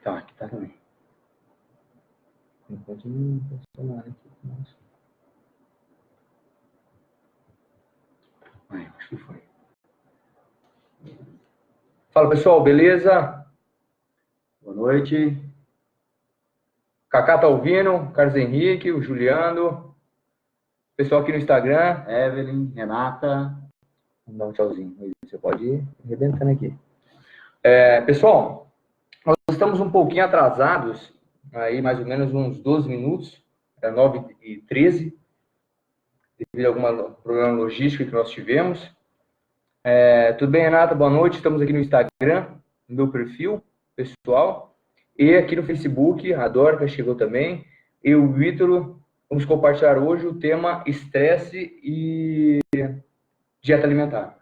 Tá, aqui tá também. Enquanto não funcionar aqui. Nossa. Acho que foi. Fala, pessoal, beleza? Boa noite. Cacá tá ouvindo, Carlos Henrique, o Juliano. Pessoal aqui no Instagram, Evelyn, Renata. Vamos dar um tchauzinho. Você pode ir arrebentando aqui. Pessoal, nós estamos um pouquinho atrasados, aí mais ou menos uns 12 minutos, 9h13, devido a algum problema logístico que nós tivemos. Tudo bem, Renata? Boa noite. Estamos aqui no Instagram, no meu perfil pessoal, e aqui no Facebook, a Dorca chegou também, e o Ítalo. Vamos compartilhar hoje o tema estresse e dieta alimentar.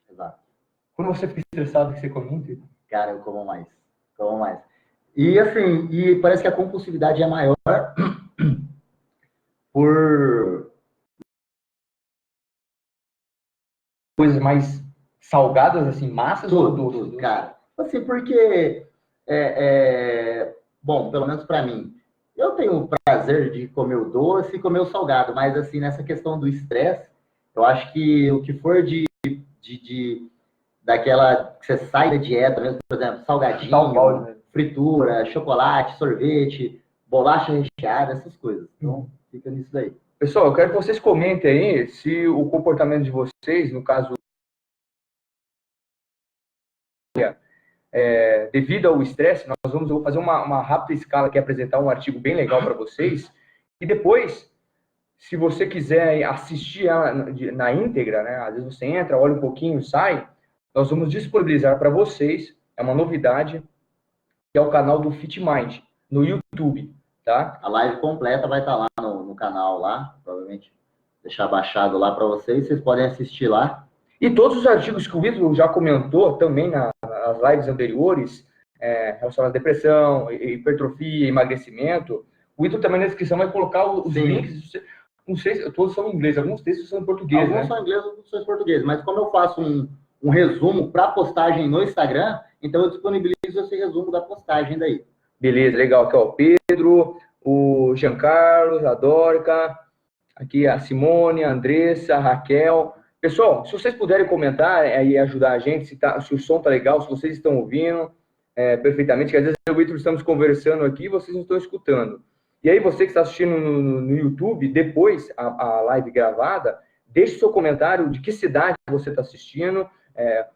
Exato. Quando você fica estressado, o que você come muito? Cara, eu como mais. Como mais. E assim, parece que a compulsividade é maior por coisas mais salgadas, assim, massas ou doces? Tudo, cara. Assim, porque, bom, pelo menos para mim, eu tenho o prazer de comer o doce e comer o salgado, mas assim, nessa questão do estresse, eu acho que o que for daquela que você sai da dieta mesmo, por exemplo, salgadinho, fritura, chocolate, sorvete, bolacha recheada, essas coisas. Então, fica nisso daí. Pessoal, eu quero que vocês comentem aí se o comportamento de vocês, no caso, devido ao estresse, eu vou fazer uma rápida escala aqui, apresentar um artigo bem legal para vocês, e depois, se você quiser assistir na íntegra, né, às vezes você entra, olha um pouquinho, sai, nós vamos disponibilizar para vocês, é uma novidade, que é o canal do FitMind, no YouTube, tá? A live completa vai estar lá no canal lá, provavelmente deixar baixado lá para vocês podem assistir lá. E todos os artigos que o Vitor já comentou também nas lives anteriores, relacionados à depressão, hipertrofia, emagrecimento, o Vitor também na descrição vai colocar os links. Não sei se todos são em inglês, alguns textos são em português. Alguns são em inglês, outros são em português, mas como eu faço um resumo para postagem no Instagram, então eu disponibilizo esse resumo da postagem daí. Beleza, legal. Aqui, ó, o Pedro, o Giancarlo, a Dorca, aqui a Simone, a Andressa, a Raquel. Pessoal, se vocês puderem comentar e ajudar a gente, se o som tá legal, se vocês estão ouvindo perfeitamente, que às vezes eu e o Ítalo estamos conversando aqui e vocês não estão escutando. E aí você que está assistindo no YouTube, depois a live gravada, deixe seu comentário de que cidade você está assistindo,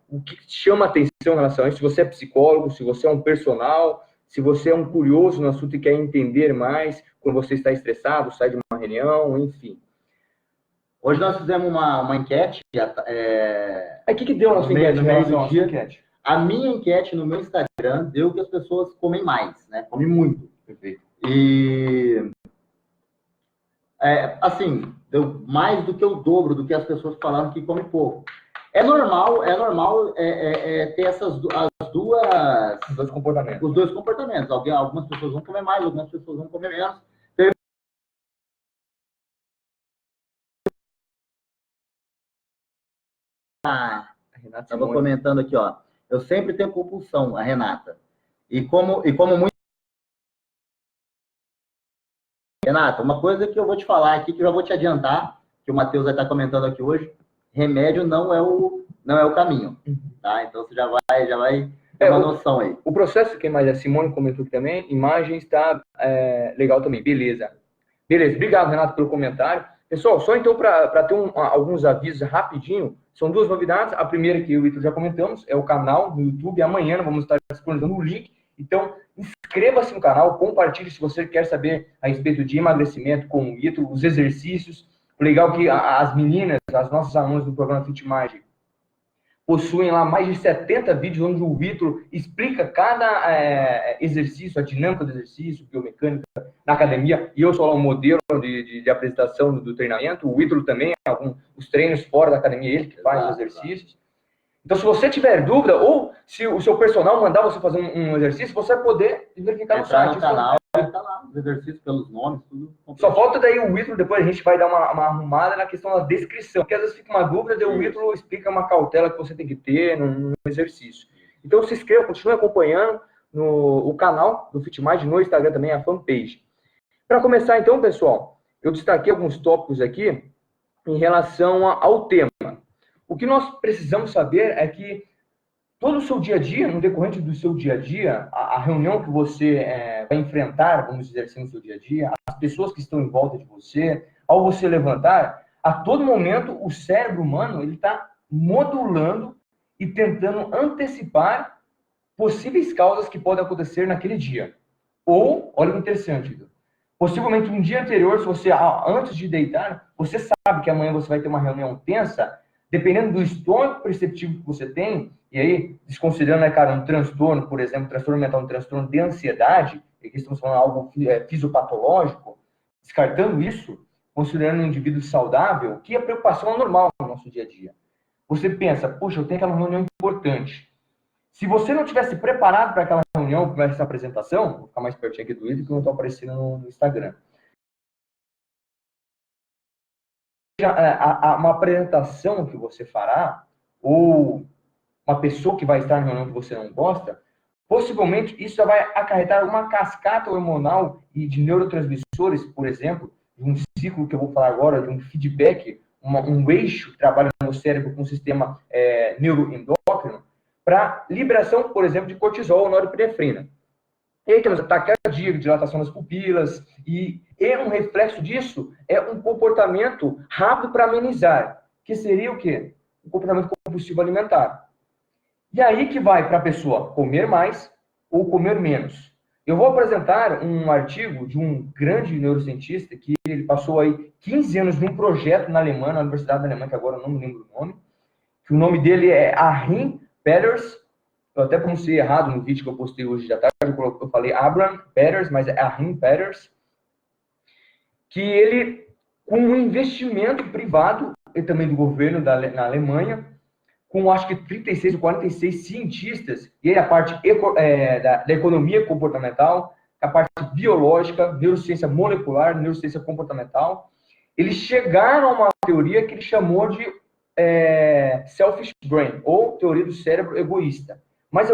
o que te chama a atenção em relação a isso, se você é psicólogo, se você é um personal, se você é um curioso no assunto e quer entender mais, quando você está estressado, sai de uma reunião, enfim. Hoje nós fizemos uma enquete. O que deu a nossa enquete? A minha enquete no meu Instagram deu que as pessoas comem mais, né? Comem muito. Perfeito. E, assim, deu mais do que o dobro do que as pessoas falaram que comem pouco. É normal ter os dois comportamentos. Algumas pessoas vão comer mais, algumas pessoas vão comer menos. A Renata estava comentando aqui, ó. Eu sempre tenho compulsão, a Renata. E como muito. Renata, uma coisa que eu vou te falar aqui, que eu já vou te adiantar, que o Matheus vai estar comentando aqui hoje, remédio não é o caminho, tá? Então você já vai ter uma noção aí. O processo, quem mais? A Simone comentou aqui também, imagens está legal também, beleza. Beleza, obrigado, Renato, pelo comentário. Pessoal, só então para ter alguns avisos rapidinho, são duas novidades. A primeira que eu e o Ítalo já comentamos, é o canal no YouTube. Amanhã nós vamos estar disponibilizando o link. Então, inscreva-se no canal, compartilhe se você quer saber a respeito de emagrecimento com o Ítalo, os exercícios. O legal é que as meninas, as nossas alunas do programa FitMind, possuem lá mais de 70 vídeos onde o Vitor explica cada exercício, a dinâmica do exercício, biomecânica na academia. E eu sou lá um modelo de apresentação do treinamento. O Vitor também, os treinos fora da academia, ele que faz os exercícios. Então, se você tiver dúvida, ou se o seu personal mandar você fazer um exercício, você vai poder verificar no site. No canal, tá lá, os exercícios pelos nomes, tudo. Só falta daí o Ítalo, depois a gente vai dar uma arrumada na questão da descrição, porque às vezes fica uma dúvida, daí o Ítalo explica uma cautela que você tem que ter num exercício. Então se inscreva, continue acompanhando, o canal do FitMind, no Instagram também, a fanpage. Para começar, então, pessoal, eu destaquei alguns tópicos aqui em relação ao tema. O que nós precisamos saber é que todo o seu dia a dia, no decorrente do seu dia a dia, a reunião que você vai enfrentar, vamos dizer assim, no seu dia a dia, as pessoas que estão em volta de você, ao você levantar, a todo momento o cérebro humano ele está modulando e tentando antecipar possíveis causas que podem acontecer naquele dia. Ou, olha que interessante, possivelmente um dia anterior, se você, antes de deitar, você sabe que amanhã você vai ter uma reunião tensa, dependendo do histórico perceptivo que você tem, e aí, desconsiderando, né, cara, um transtorno, por exemplo, transtorno mental, um transtorno de ansiedade, e aqui estamos falando de algo fisiopatológico, descartando isso, considerando um indivíduo saudável, que a preocupação é normal no nosso dia a dia. Você pensa, puxa, eu tenho aquela reunião importante. Se você não tivesse preparado para aquela reunião, para essa apresentação, vou ficar mais pertinho aqui do vídeo, que não está aparecendo no Instagram. Uma apresentação que você fará, ou uma pessoa que vai estar na reunião que você não gosta, possivelmente isso já vai acarretar uma cascata hormonal e de neurotransmissores, por exemplo, de um ciclo que eu vou falar agora, de um feedback, um eixo que trabalha no cérebro com o sistema neuroendócrino, para liberação, por exemplo, de cortisol ou norepinefrina. E aí temos ataque cardíaco, dilatação das pupilas, e um reflexo disso é um comportamento rápido para amenizar, que seria o quê? Um comportamento compulsivo alimentar. E aí que vai para a pessoa comer mais ou comer menos. Eu vou apresentar um artigo de um grande neurocientista que ele passou aí 15 anos num projeto na Alemanha, na Universidade da Alemanha, que agora eu não me lembro o nome, que o nome dele é Achim Peters. Eu até pronunciei errado no vídeo que eu postei hoje de tarde, eu falei Abraham Peters, mas é Achim Peters, que ele, com um investimento privado, e também do governo na Alemanha, com acho que 36 ou 46 cientistas, e aí a parte da economia comportamental, a parte biológica, neurociência molecular, neurociência comportamental, eles chegaram a uma teoria que ele chamou de selfish brain, ou teoria do cérebro egoísta. Mas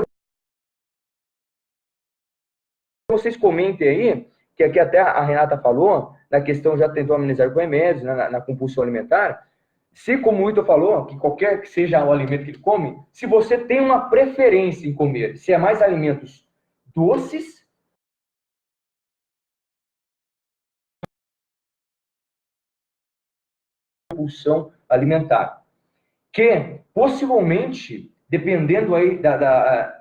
vocês comentem aí, que aqui até a Renata falou, na questão já tentou amenizar com remédios, na compulsão alimentar, se, como o Ito falou, que qualquer que seja o alimento que ele come, se você tem uma preferência em comer, se é mais alimentos doces, compulsão alimentar, que possivelmente, dependendo aí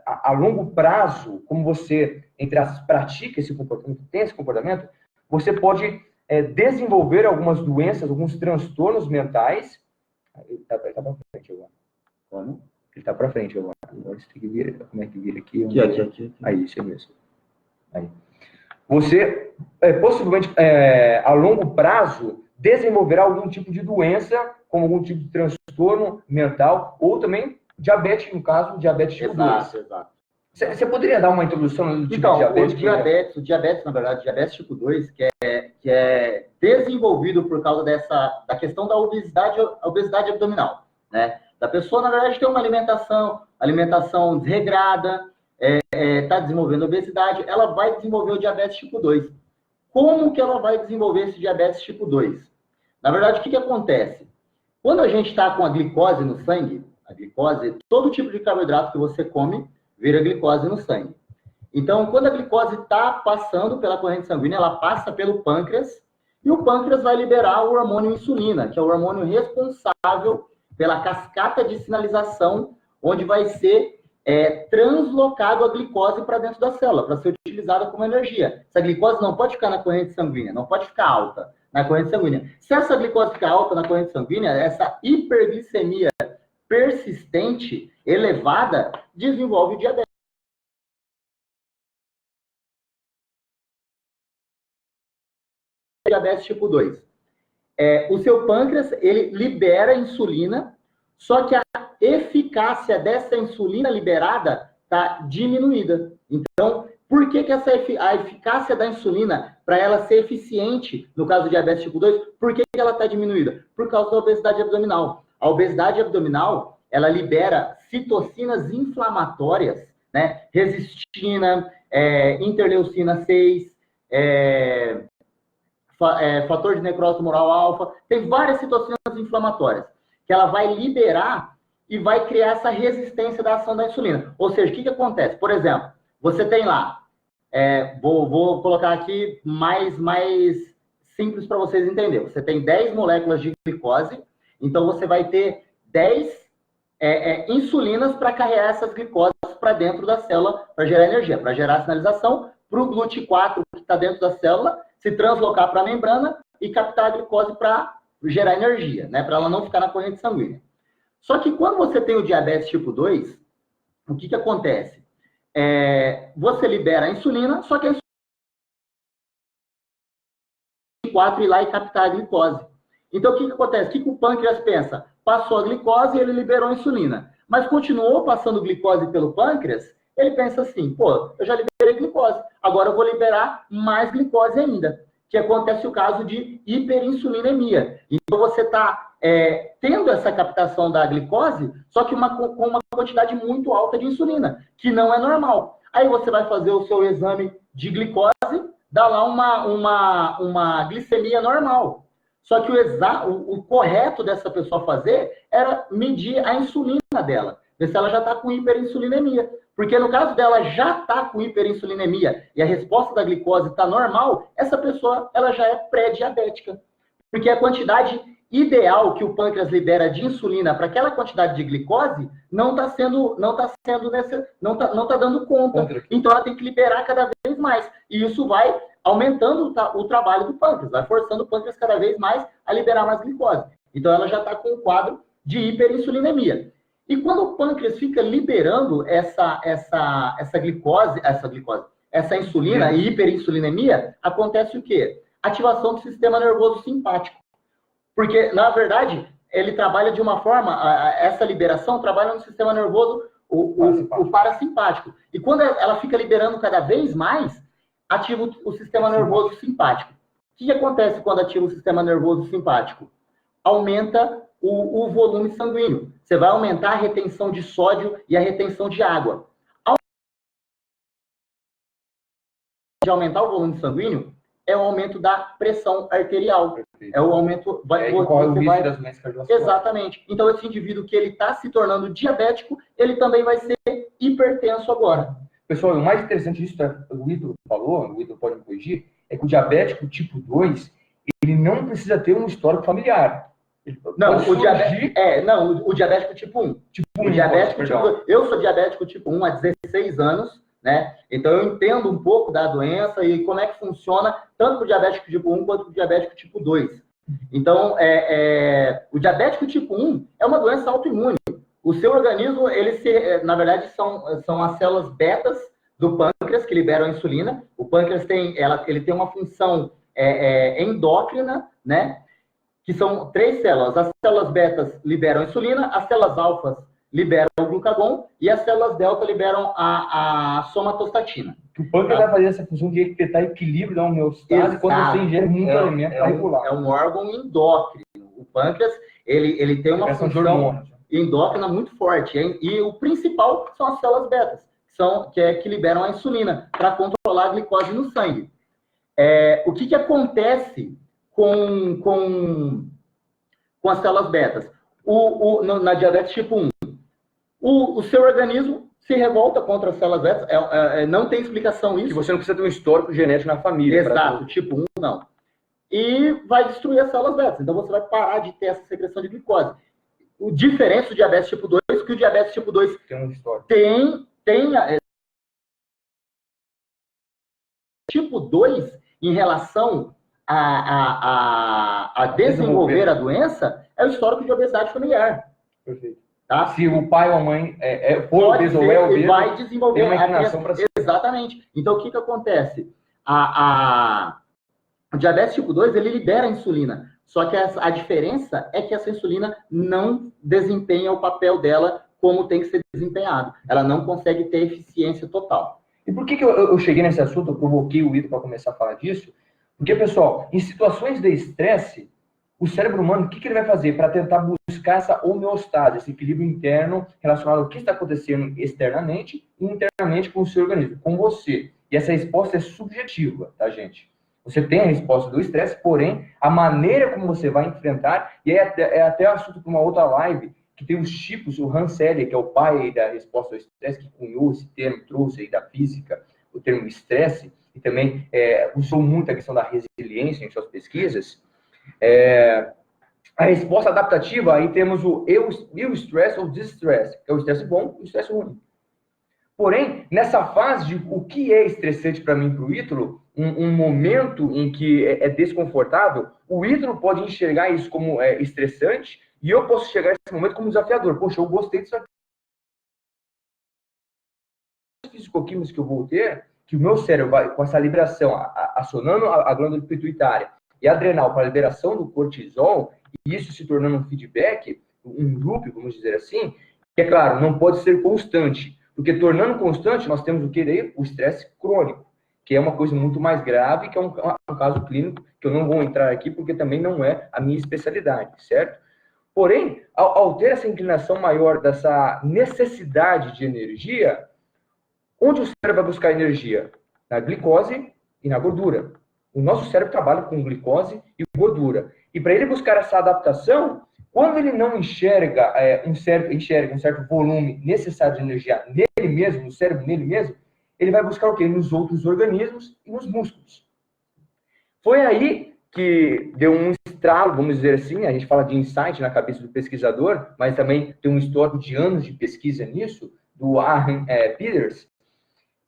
a longo prazo, como você, entre as pratica esse comportamento, tem esse comportamento, você pode desenvolver algumas doenças, alguns transtornos mentais. Ele está para frente agora. Como? Ele está para frente agora. Agora você tem que vir. Como é que vira aqui? Aqui. Aí, isso é mesmo. Aí. Você, possivelmente, a longo prazo, desenvolverá algum tipo de doença, como algum tipo de transtorno mental, ou também diabetes, no caso, diabetes tipo 2. Exato. Você poderia dar uma introdução do tipo de diabetes? O diabetes, na verdade, diabetes tipo 2, que é desenvolvido por causa da questão da obesidade abdominal, né? Da pessoa, na verdade, tem uma alimentação desregrada, está desenvolvendo obesidade, ela vai desenvolver o diabetes tipo 2. Como que ela vai desenvolver esse diabetes tipo 2? Na verdade, o que acontece? Quando a gente está com a glicose no sangue, a glicose, todo tipo de carboidrato que você come, vira glicose no sangue. Então, quando a glicose está passando pela corrente sanguínea, ela passa pelo pâncreas, e o pâncreas vai liberar o hormônio insulina, que é o hormônio responsável pela cascata de sinalização, onde vai ser translocado a glicose para dentro da célula, para ser utilizada como energia. Essa glicose não pode ficar na corrente sanguínea, não pode ficar alta na corrente sanguínea. Se essa glicose ficar alta na corrente sanguínea, essa hiperglicemia persistente, elevada, desenvolve diabetes. Diabetes tipo 2. O seu pâncreas, ele libera insulina, só que a eficácia dessa insulina liberada está diminuída. Então, por que a eficácia da insulina, para ela ser eficiente, no caso do diabetes tipo 2, por que ela está diminuída? Por causa da obesidade abdominal. A obesidade abdominal, ela libera citocinas inflamatórias né? Resistina, interleucina 6, fator de necrose tumoral alfa, tem várias citocinas inflamatórias que ela vai liberar e vai criar essa resistência da ação da insulina. Ou seja, o que acontece? Por exemplo, você tem lá, vou colocar aqui mais simples para vocês entenderem. Você tem 10 moléculas de glicose, então você vai ter 10 insulinas para carregar essas glicoses para dentro da célula, para gerar energia, para gerar sinalização, para o GLUT4 que está dentro da célula se translocar para a membrana e captar a glicose para gerar energia, né? Para ela não ficar na corrente sanguínea. Só que quando você tem o diabetes tipo 2, o que acontece? Você libera a insulina, só que a insulina 4 ir lá e captar a glicose. Então, o que acontece? O que o pâncreas pensa? Passou a glicose e ele liberou a insulina. Mas continuou passando glicose pelo pâncreas, ele pensa assim, pô, eu já liberei glicose, agora eu vou liberar mais glicose ainda. Que acontece o caso de hiperinsulinemia. Então, você está tendo essa captação da glicose, só que com uma quantidade muito alta de insulina, que não é normal. Aí você vai fazer o seu exame de glicose, dá lá uma glicemia normal. Só que o correto dessa pessoa fazer era medir a insulina dela, ver se ela já está com hiperinsulinemia. Porque no caso dela já está com hiperinsulinemia e a resposta da glicose está normal, essa pessoa ela já é pré-diabética. Porque a quantidade ideal que o pâncreas libera de insulina para aquela quantidade de glicose não está dando conta. Então ela tem que liberar cada vez mais. E isso vai aumentando o trabalho do pâncreas, vai forçando o pâncreas cada vez mais a liberar mais glicose. Então ela já está com um quadro de hiperinsulinemia. E quando o pâncreas fica liberando essa insulina e hiperinsulinemia, acontece o quê? Ativação do sistema nervoso simpático. Porque, na verdade, ele trabalha de uma forma, essa liberação trabalha no sistema nervoso, o parasimpático. E quando ela fica liberando cada vez mais, ativa o sistema nervoso simpático. O que acontece quando ativa o sistema nervoso simpático? Aumenta o volume sanguíneo. Você vai aumentar a retenção de sódio e a retenção de água. Ao aumentar o volume sanguíneo, é o aumento da pressão arterial. É o aumento... Exatamente. Então, esse indivíduo que ele está se tornando diabético, ele também vai ser hipertenso agora. Pessoal, o mais interessante disso, o Ítalo falou, o Ítalo pode me corrigir, é que o diabético tipo 2, ele não precisa ter um histórico familiar. Não, o diabético tipo 1. Eu sou diabético tipo 1 há 16 anos, né? Então eu entendo um pouco da doença e como é que funciona tanto para o diabético tipo 1 quanto para o diabético tipo 2. Então, o diabético tipo 1 é uma doença autoimune. O seu organismo, na verdade, são as células betas do pâncreas que liberam a insulina. O pâncreas ele tem uma função endócrina, né? Que são 3 células. As células betas liberam a insulina, as células alfas liberam o glucagon e as células delta liberam a somatostatina. O pâncreas vai fazer essa função de tentar equilíbrio da homeostase quando você ingere muito alimento para regular. É um órgão endócrino. O pâncreas, ele tem uma função endócrina muito forte. E o principal são as células betas, que liberam a insulina para controlar a glicose no sangue. O que acontece com as células betas? Na diabetes tipo 1, o seu organismo se revolta contra as células betas. Não tem explicação isso. Que você não precisa ter um histórico genético na família. Exato, tipo 1 não. E vai destruir as células betas. Então você vai parar de ter essa secreção de glicose. O diferente do diabetes tipo 2 é que o diabetes tipo 2 tem um histórico. Tipo 2, em relação a desenvolver a doença, é o histórico de obesidade familiar. Perfeito. Tá? Se o pai ou a mãe for obeso ou obeso, vai desenvolver uma inclinação para cima. Exatamente. Então, o que acontece? O diabetes tipo 2, ele libera a insulina. Só que a diferença é que essa insulina não desempenha o papel dela como tem que ser desempenhado. Ela não consegue ter eficiência total. E por que eu cheguei nesse assunto, eu provoquei o Ítalo para começar a falar disso? Porque, pessoal, em situações de estresse, o cérebro humano, o que ele vai fazer para tentar buscar essa homeostase, esse equilíbrio interno relacionado ao que está acontecendo externamente e internamente com o seu organismo, com você. E essa resposta é subjetiva, tá, gente? Você tem a resposta do estresse, porém, a maneira como você vai enfrentar, e é até assunto para uma outra live, que tem os tipos, o Hans Selye, que é o pai aí da resposta ao estresse, que cunhou esse termo, trouxe aí da física, o termo estresse, e também usou muito a questão da resiliência em suas pesquisas. A resposta adaptativa, aí temos o eustress ou distress, que é o estresse bom e o estresse ruim. Porém, nessa fase de o que é estressante para mim e para o Ítalo, um momento em que é desconfortável, o Ítalo pode enxergar isso como estressante e eu posso chegar a esse momento como desafiador. Poxa, eu gostei disso aqui. Os fisicoquímicos que eu vou ter, que o meu cérebro vai, com essa liberação, acionando a glândula pituitária e adrenal para a liberação do cortisol, e isso se tornando um feedback, um loop, vamos dizer assim, que é claro, não pode ser constante. Porque tornando constante, nós temos o que daí? O estresse crônico, que é uma coisa muito mais grave, que é um caso clínico, que eu não vou entrar aqui, porque também não é a minha especialidade, certo? Porém, ao ter essa inclinação maior dessa necessidade de energia, onde o cérebro vai buscar energia? Na glicose e na gordura. O nosso cérebro trabalha com glicose e gordura. E para ele buscar essa adaptação, quando ele não enxerga um certo volume necessário de energia nele mesmo, no cérebro nele mesmo, ele vai buscar o quê? Nos outros organismos e nos músculos. Foi aí que deu um estralo, vamos dizer assim, a gente fala de insight na cabeça do pesquisador, mas também tem um histórico de anos de pesquisa nisso, do Aaron Peters,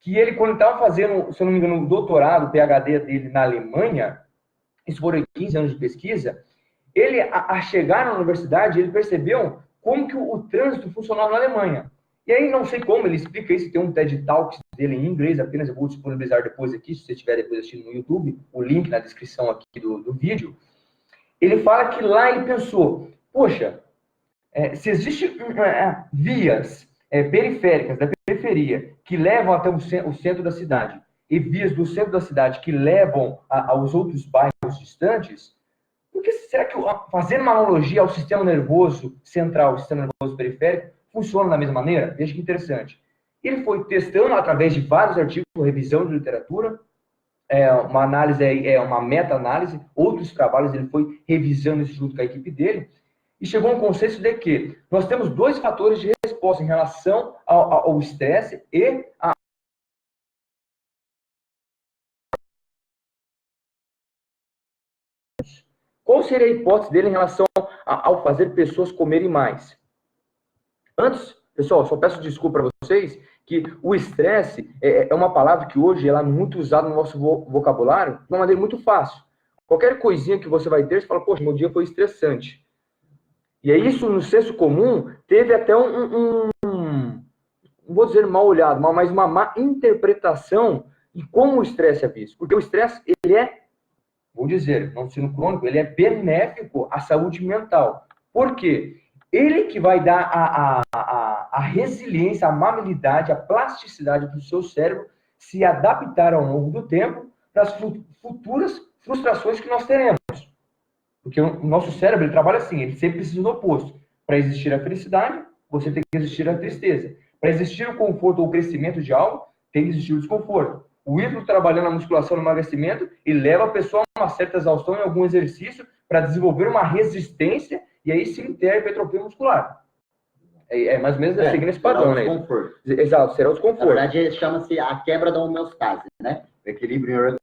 que ele, quando estava fazendo, se eu não me engano, o doutorado, o PhD dele na Alemanha, isso foram 15 anos de pesquisa, ele, a chegar na universidade, ele percebeu como que o trânsito funcionava na Alemanha. E aí, não sei como, ele explica isso, tem um TED Talks dele em inglês, apenas eu vou disponibilizar depois aqui, se você estiver depois assistindo no YouTube, o link na descrição aqui do vídeo. Ele fala que lá ele pensou, poxa, se existem vias periféricas da periferia que levam até o centro da cidade e vias do centro da cidade que levam aos outros bairros distantes, porque será que, fazendo uma analogia ao sistema nervoso central, o sistema nervoso periférico, funciona da mesma maneira? Veja que interessante. Ele foi testando através de vários artigos, revisão de literatura, uma análise, uma meta-análise, outros trabalhos, ele foi revisando isso junto com a equipe dele, e chegou a um consenso de que nós temos dois fatores de resposta em relação ao estresse e a Qual seria a hipótese dele em relação ao fazer pessoas comerem mais? Antes, pessoal, só peço desculpa para vocês que o estresse é uma palavra que hoje ela é muito usada no nosso vocabulário de uma maneira muito fácil. Qualquer coisinha que você vai ter, você fala, poxa, meu dia foi estressante. E é isso, no senso comum, teve até não vou dizer mal olhado, mas uma má interpretação de como o estresse é visto. Porque o estresse, ele vou dizer, não sendo crônico, ele é benéfico à saúde mental. Por quê? Ele que vai dar a resiliência, a amabilidade, a plasticidade para o seu cérebro se adaptar ao longo do tempo para as futuras frustrações que nós teremos. Porque o nosso cérebro ele trabalha assim, ele sempre precisa do oposto. Para existir a felicidade, você tem que existir a tristeza. Para existir o conforto ou o crescimento de algo, tem que existir o desconforto. O Ítalo trabalhando na musculação, no emagrecimento, ele leva a pessoa a uma certa exaustão em algum exercício para desenvolver uma resistência e aí se integra a hipertrofia muscular. É mais ou menos seguindo esse padrão, né? Desconforto. Exato, será o desconforto. Na verdade, chama-se a quebra da homeostase, né? O equilíbrio.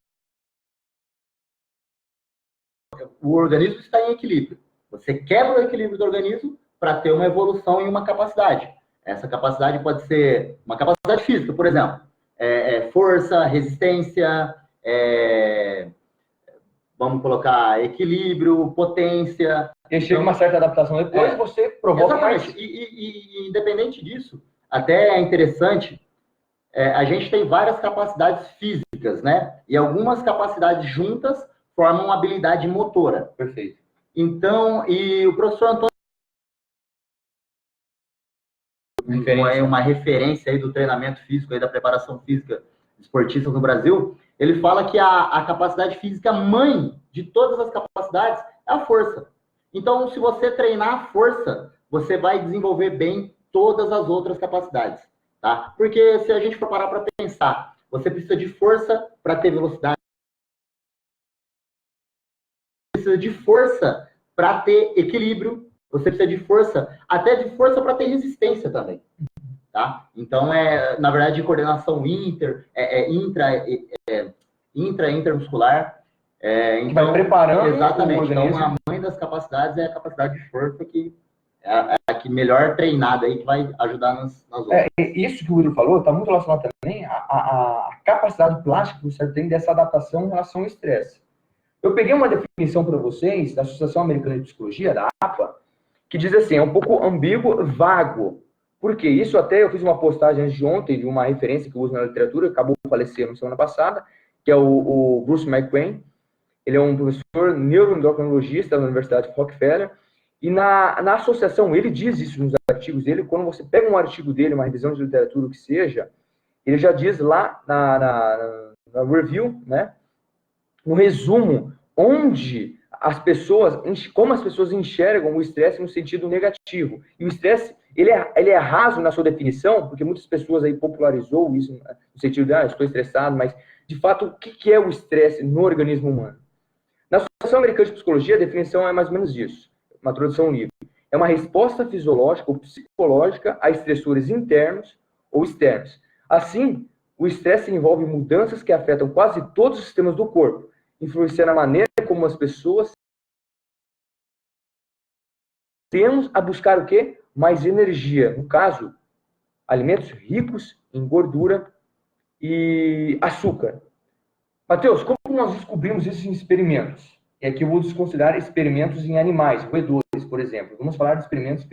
O organismo está em equilíbrio. Você quebra o equilíbrio do organismo para ter uma evolução e uma capacidade. Essa capacidade pode ser uma capacidade física, por exemplo. Força, resistência, vamos colocar equilíbrio, potência. E chega uma certa adaptação depois, você provoca mais. E independente disso, até é interessante, a gente tem várias capacidades físicas, né? E algumas capacidades juntas formam uma habilidade motora. Perfeito. Então, e o professor Antônio é uma referência aí do treinamento físico, aí da preparação física de esportistas no Brasil, ele fala que a capacidade física mãe de todas as capacidades é a força. Então, se você treinar a força, você vai desenvolver bem todas as outras capacidades, tá? Porque se a gente for parar para pensar, você precisa de força para ter velocidade, precisa de força para ter equilíbrio, você precisa de força, até de força para ter resistência também, tá? Então, na verdade, coordenação intramuscular. Então, vai preparando exatamente. Então, a mãe das capacidades é a capacidade de força que é a que melhor treinada aí, que vai ajudar nas outras. Isso que o Will falou está muito relacionado também à capacidade plástica que o cérebro tem dessa adaptação em relação ao estresse. Eu peguei uma definição para vocês da Associação Americana de Psicologia, da APA, que diz assim, é um pouco ambíguo, vago. Por quê? Isso até eu fiz uma postagem antes de ontem de uma referência que eu uso na literatura, acabou falecendo semana passada, que é o Bruce McQueen. Ele é um professor neuroendocrinologista da Universidade de Rockefeller. E na associação, ele diz isso nos artigos dele, quando você pega um artigo dele, uma revisão de literatura, o que seja, ele já diz lá na review, né, no resumo, onde as pessoas, como as pessoas enxergam o estresse no sentido negativo. E o estresse, ele é raso na sua definição, porque muitas pessoas aí popularizou isso no sentido de, estou estressado, mas, de fato, o que é o estresse no organismo humano? Na Associação Americana de Psicologia, a definição é mais ou menos isso, uma tradução livre. É uma resposta fisiológica ou psicológica a estressores internos ou externos. Assim, o estresse envolve mudanças que afetam quase todos os sistemas do corpo, influenciando a maneira como as pessoas temos a buscar o quê? Mais energia. No caso, alimentos ricos em gordura e açúcar. Matheus, como nós descobrimos isso em experimentos? E aqui eu vou desconsiderar experimentos em animais, roedores, por exemplo. Vamos falar de experimentos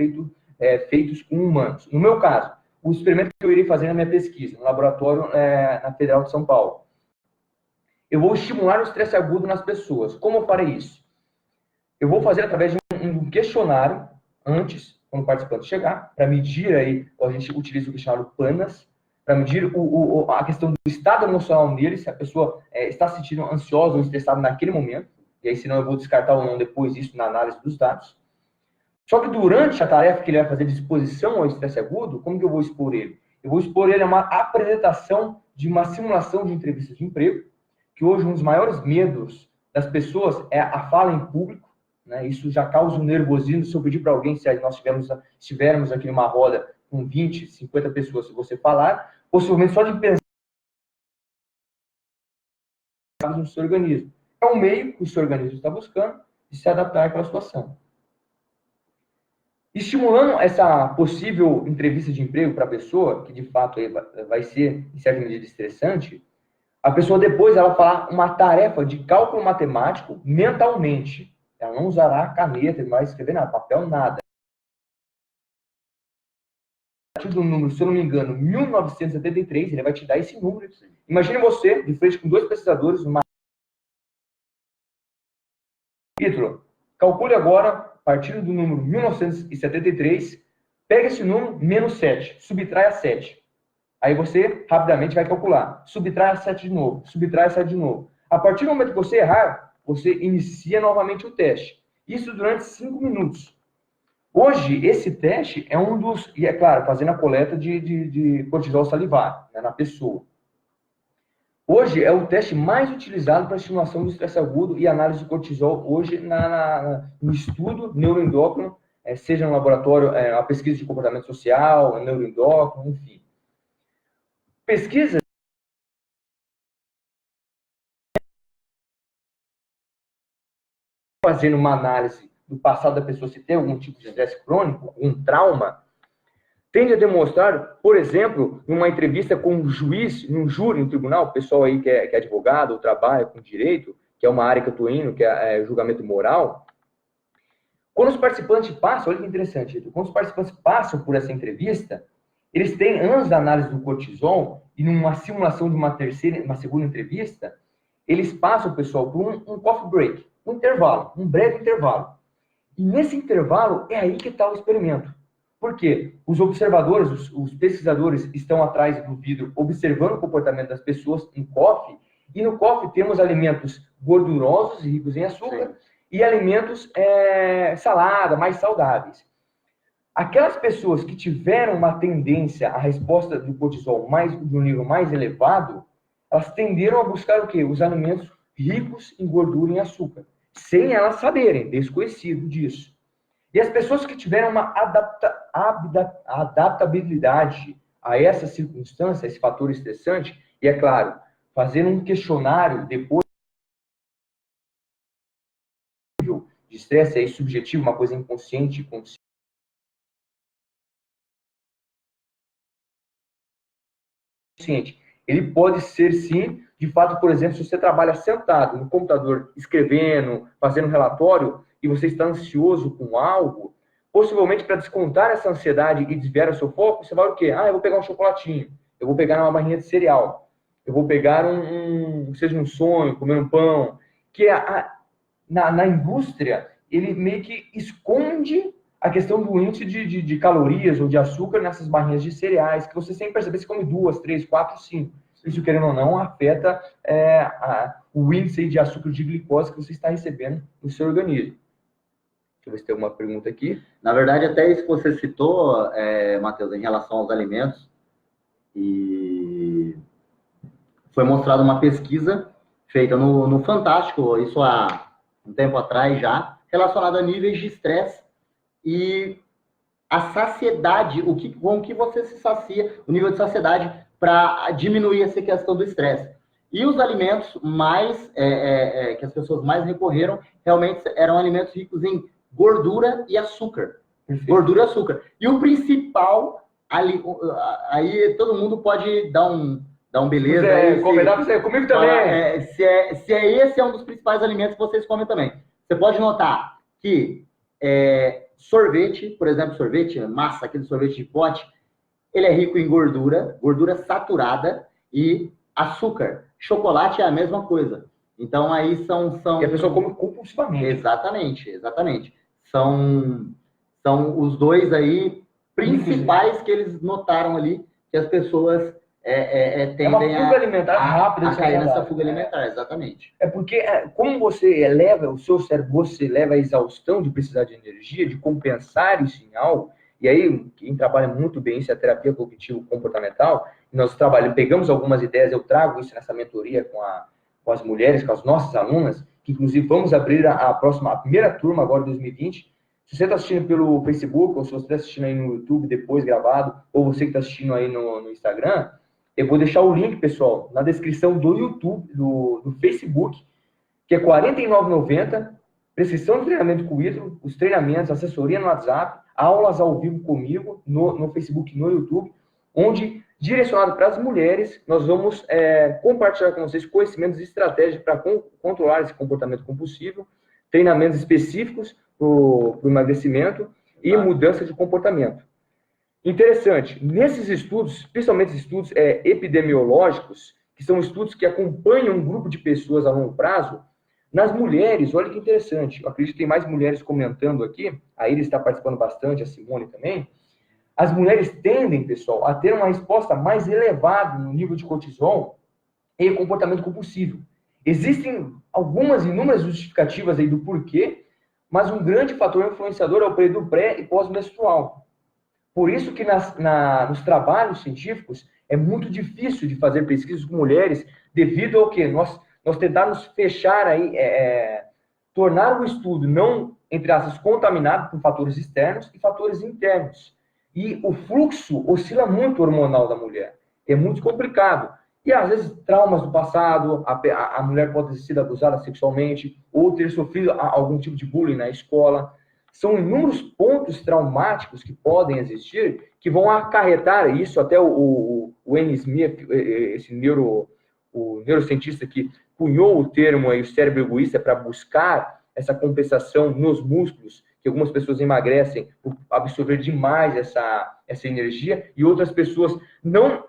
feitos com humanos. No meu caso, o experimento que eu irei fazer na minha pesquisa, no laboratório na Federal de São Paulo. Eu vou estimular o estresse agudo nas pessoas. Como eu farei isso? Eu vou fazer através de um questionário antes, quando o participante chegar, para medir aí, a gente utiliza o questionário PANAS, para medir a questão do estado emocional dele, se a pessoa está se sentindo ansiosa ou estressada naquele momento, e aí senão eu vou descartar ou não depois isso na análise dos dados. Só que durante a tarefa que ele vai fazer de exposição ao estresse agudo, como que eu vou expor ele? Eu vou expor ele a uma apresentação de uma simulação de entrevista de emprego, que hoje um dos maiores medos das pessoas é a fala em público, né? Isso já causa um nervosismo. Se eu pedir para alguém, se nós estivermos aqui numa roda com 20, 50 pessoas, se você falar, possivelmente só de pensar no seu organismo. É um meio que o seu organismo está buscando de se adaptar àquela situação. Estimulando essa possível entrevista de emprego para a pessoa, que de fato vai ser, em certa medida, estressante, a pessoa depois ela falar uma tarefa de cálculo matemático mentalmente. Ela não usará caneta, não vai escrever nada, papel, nada. A partir do número, se eu não me engano, 1973, ele vai te dar esse número. Imagine você, de frente com dois pesquisadores, uma... Título, calcule agora, a partir do número 1973, pega esse número, menos 7, subtrai a 7. Aí você, rapidamente, vai calcular. Subtrai a 7 de novo, subtrai a 7 de novo. A partir do momento que você errar, você inicia novamente o teste. Isso durante 5 minutos. Hoje, esse teste é um dos... E é claro, fazendo a coleta de cortisol salivar, né, na pessoa. Hoje é o teste mais utilizado para estimulação do estresse agudo e análise de cortisol hoje no estudo neuroendócrino, seja no laboratório, a pesquisa de comportamento social, neuroendócrino, enfim. Pesquisa fazendo uma análise do passado da pessoa, se tem algum tipo de estresse crônico, um trauma, tende a demonstrar, por exemplo, numa entrevista com um juiz, num júri, no tribunal, o pessoal aí que é advogado ou trabalha com direito, que é uma área que eu estou indo, que é julgamento moral, quando os participantes passam, olha que interessante, quando os participantes passam por essa entrevista, eles têm, antes da análise do cortisol, e numa simulação de uma segunda entrevista, eles passam, pessoal, por um coffee break, um intervalo, um breve intervalo. E nesse intervalo, é aí que está o experimento. Por quê? Os observadores, os pesquisadores estão atrás do vidro observando o comportamento das pessoas em coffee, e no coffee temos alimentos gordurosos e ricos em açúcar, e alimentos salada, mais saudáveis. Aquelas pessoas que tiveram uma tendência à resposta do cortisol de um nível mais elevado, elas tenderam a buscar o quê? Os alimentos ricos em gordura e em açúcar, sem elas saberem, desconhecido disso. E as pessoas que tiveram uma adaptabilidade a essa circunstância, esse fator estressante, e é claro, fazendo um questionário depois de estresse aí subjetivo, uma coisa inconsciente e consciente. Ele pode ser, sim, de fato, por exemplo, se você trabalha sentado no computador, escrevendo, fazendo um relatório, e você está ansioso com algo, possivelmente para descontar essa ansiedade e desviar o seu foco, você vai o quê? Eu vou pegar um chocolatinho, eu vou pegar uma barrinha de cereal, eu vou pegar seja um sonho, comer um pão, que na indústria, ele meio que esconde a questão do índice de calorias ou de açúcar nessas barrinhas de cereais, que você sem perceber, você come 2, 3, 4, 5. Isso, querendo ou não, afeta o índice de açúcar de glicose que você está recebendo no seu organismo. Deixa eu ver se tem alguma pergunta aqui. Na verdade, até isso que você citou, Matheus, em relação aos alimentos, e foi mostrada uma pesquisa feita no Fantástico, isso há um tempo atrás já, relacionada a níveis de estresse e a saciedade, com o que você se sacia, o nível de saciedade para diminuir essa questão do estresse. E os alimentos que as pessoas mais recorreram, realmente eram alimentos ricos em gordura e açúcar. Perfeito. Gordura e açúcar. E o principal, aí todo mundo pode dar um beleza. Convidar você, comigo também. Se esse é um dos principais alimentos que vocês comem também. Você pode notar que sorvete, por exemplo, massa, aquele sorvete de pote, ele é rico em gordura saturada e açúcar. Chocolate é a mesma coisa. Então, aí são... E a pessoa come compulsivamente. Exatamente. São os dois aí principais que eles notaram ali, que as pessoas tendem uma fuga alimentar rápida a cair nessa fuga alimentar, exatamente. É porque, como você eleva o seu cérebro, você leva a exaustão de precisar de energia, de compensar isso em algo, e aí quem trabalha muito bem isso é a terapia cognitivo-comportamental, nós pegamos algumas ideias, eu trago isso nessa mentoria com as mulheres, com as nossas alunas, que inclusive vamos abrir a primeira turma agora, 2020. Se você está assistindo pelo Facebook, ou se você está assistindo aí no YouTube, depois gravado, ou você que está assistindo aí no Instagram, eu vou deixar o link, pessoal, na descrição do YouTube, do Facebook, que é R$ 49,90, prescrição de treinamento com o Ítalo, os treinamentos, assessoria no WhatsApp, aulas ao vivo comigo, no Facebook e no YouTube, onde, direcionado para as mulheres, nós vamos compartilhar com vocês conhecimentos e estratégias para controlar esse comportamento compulsivo, treinamentos específicos para o emagrecimento e mudança de comportamento. Interessante, nesses estudos, principalmente estudos epidemiológicos, que são estudos que acompanham um grupo de pessoas a longo prazo, nas mulheres, olha que interessante, eu acredito que tem mais mulheres comentando aqui, a Iris está participando bastante, a Simone também. As mulheres tendem, pessoal, a ter uma resposta mais elevada no nível de cortisol e comportamento compulsivo. Existem inúmeras justificativas aí do porquê, mas um grande fator influenciador é o período pré- e pós-menstrual. Por isso que nos trabalhos científicos é muito difícil de fazer pesquisas com mulheres, devido ao que nós tentarmos fechar aí, tornar o estudo não, entre aspas, contaminado por fatores externos e fatores internos. E o fluxo oscila muito hormonal da mulher. É muito complicado. E, às vezes, traumas do passado, a mulher pode ter sido abusada sexualmente, ou ter sofrido algum tipo de bullying na escola. São inúmeros pontos traumáticos que podem existir, que vão acarretar isso. Até o Wayne Smith, o neurocientista que cunhou o termo aí, o cérebro egoísta, para buscar essa compensação nos músculos, que algumas pessoas emagrecem por absorver demais essa energia, e outras pessoas não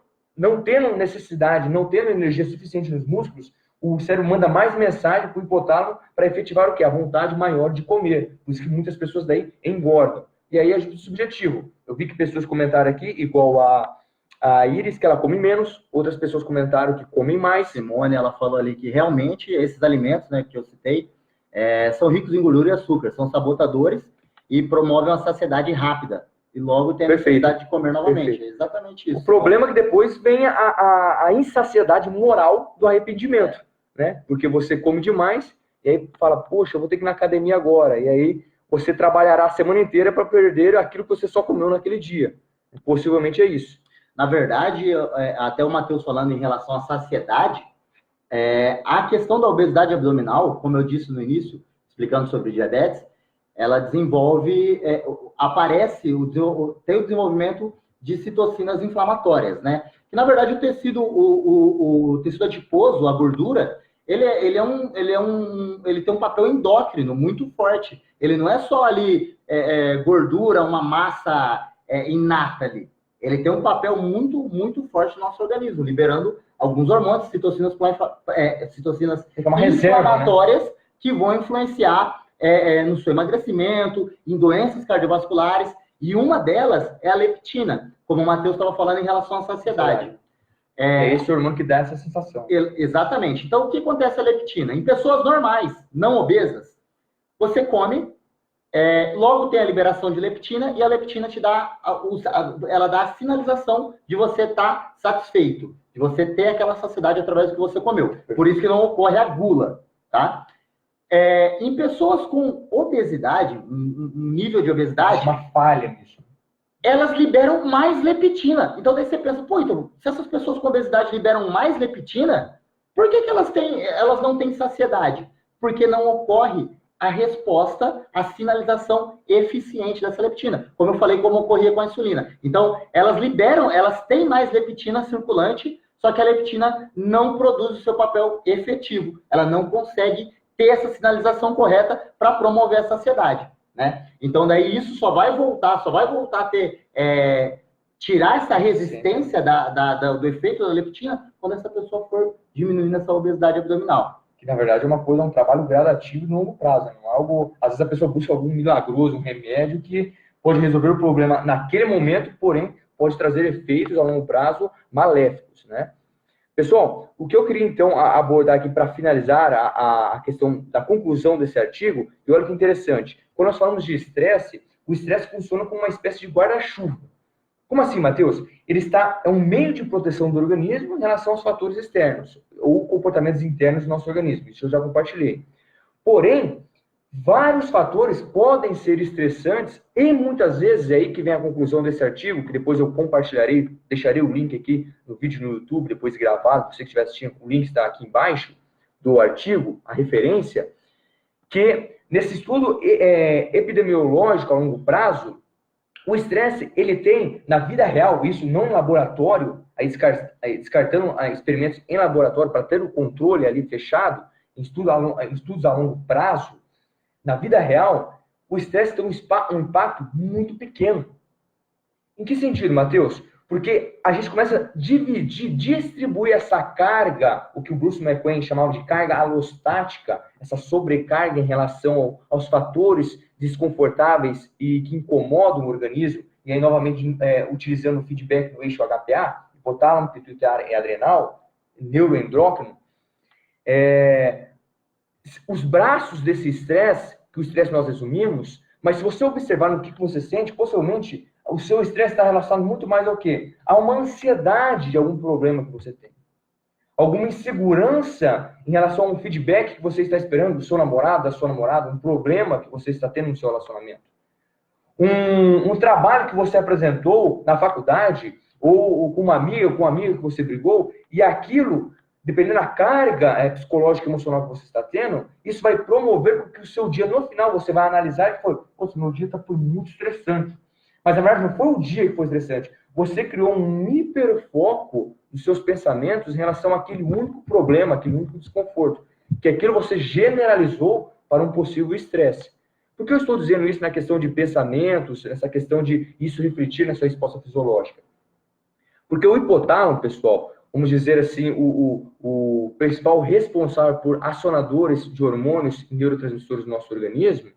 tendo necessidade, não tendo energia suficiente nos músculos, o cérebro manda mais mensagem para o hipotálamo para efetivar o quê? A vontade maior de comer. Por isso que muitas pessoas daí engordam. E aí é subjetivo. Eu vi que pessoas comentaram aqui, igual a Iris, que ela come menos, outras pessoas comentaram que comem mais. Simone, ela falou ali que realmente esses alimentos, né, que eu citei, são ricos em gordura e açúcar, são sabotadores e promovem uma saciedade rápida. E logo tem a necessidade de comer novamente. Perfeito. É exatamente isso. O problema é que depois vem a insaciedade moral do arrependimento, né? Porque você come demais e aí fala, poxa, eu vou ter que ir na academia agora. E aí você trabalhará a semana inteira para perder aquilo que você só comeu naquele dia. Possivelmente é isso. Na verdade, até o Matheus falando em relação à saciedade, a questão da obesidade abdominal, como eu disse no início, explicando sobre diabetes, ela desenvolve, tem o desenvolvimento de citocinas inflamatórias, né? Que, na verdade, o tecido adiposo, a gordura, ele tem um papel endócrino muito forte. Ele não é só ali gordura, uma massa inata ali. Ele tem um papel muito, muito forte no nosso organismo, liberando alguns hormônios, citocinas inflamatórias, né? Que vão influenciar no seu emagrecimento, em doenças cardiovasculares, e uma delas é a leptina, como o Matheus estava falando em relação à saciedade. É esse hormônio que dá essa sensação. Exatamente. Então, o que acontece a leptina? Em pessoas normais, não obesas, você come, logo tem a liberação de leptina, e a leptina ela dá a sinalização de você estar satisfeito, de você ter aquela saciedade através do que você comeu. Por isso que não ocorre a gula, tá? Em pessoas com obesidade, um nível de obesidade... Uma falha nisso. Elas liberam mais leptina. Então, daí você pensa, então, se essas pessoas com obesidade liberam mais leptina, por que elas não têm saciedade? Porque não ocorre a resposta, a sinalização eficiente dessa leptina. Como eu falei, como ocorria com a insulina. Então, elas têm mais leptina circulante, só que a leptina não produz o seu papel efetivo. Ela não consegue ter essa sinalização correta para promover a saciedade, né? Então, daí isso só vai voltar a ter, tirar essa resistência do efeito da leptina quando essa pessoa for diminuindo essa obesidade abdominal. Que, na verdade, é um trabalho gradativo no longo prazo, né? Não é algo, às vezes a pessoa busca algum milagroso, um remédio que pode resolver o problema naquele momento, porém, pode trazer efeitos a longo prazo maléficos, né? Pessoal, o que eu queria, então, abordar aqui para finalizar a questão da conclusão desse artigo, e olha que interessante, quando nós falamos de estresse, o estresse funciona como uma espécie de guarda-chuva. Como assim, Matheus? Ele é um meio de proteção do organismo em relação aos fatores externos, ou comportamentos internos do nosso organismo, isso eu já compartilhei. Porém, vários fatores podem ser estressantes e muitas vezes é aí que vem a conclusão desse artigo, que depois eu compartilharei, deixarei o link aqui no vídeo no YouTube, depois gravado, se você estiver assistindo, o link está aqui embaixo do artigo, a referência, que nesse estudo epidemiológico a longo prazo, o estresse, ele tem, na vida real, isso não em laboratório, descartando experimentos em laboratório para ter o controle ali fechado, em estudos a longo prazo, na vida real, o estresse tem um impacto muito pequeno. Em que sentido, Matheus? Porque a gente começa a distribuir essa carga, o que o Bruce McLean chamava de carga alostática, essa sobrecarga em relação aos fatores desconfortáveis e que incomodam o organismo, e aí, novamente, utilizando o feedback do eixo HPA, hipotálamo, pituitário e adrenal, neuroendócrino, os braços desse estresse, que o estresse nós resumimos, mas se você observar no que você sente, possivelmente o seu estresse está relacionado muito mais ao quê? A uma ansiedade de algum problema que você tem. Alguma insegurança em relação a um feedback que você está esperando do seu namorado, da sua namorada, um problema que você está tendo no seu relacionamento. Um trabalho que você apresentou na faculdade, ou com uma amiga, ou com um amigo que você brigou, e aquilo, dependendo da carga psicológica e emocional que você está tendo, isso vai promover porque o seu dia, no final, você vai analisar e foi, poxa, meu dia foi muito estressante. Mas, na verdade, não foi o dia que foi estressante. Você criou um hiperfoco dos seus pensamentos em relação àquele único problema, aquele único desconforto. Que aquilo você generalizou para um possível estresse. Por que eu estou dizendo isso na questão de pensamentos, nessa questão de isso refletir na sua resposta fisiológica? Porque o hipotálamo, pessoal, vamos dizer assim, o principal responsável por acionadores de hormônios e neurotransmissores do nosso organismo,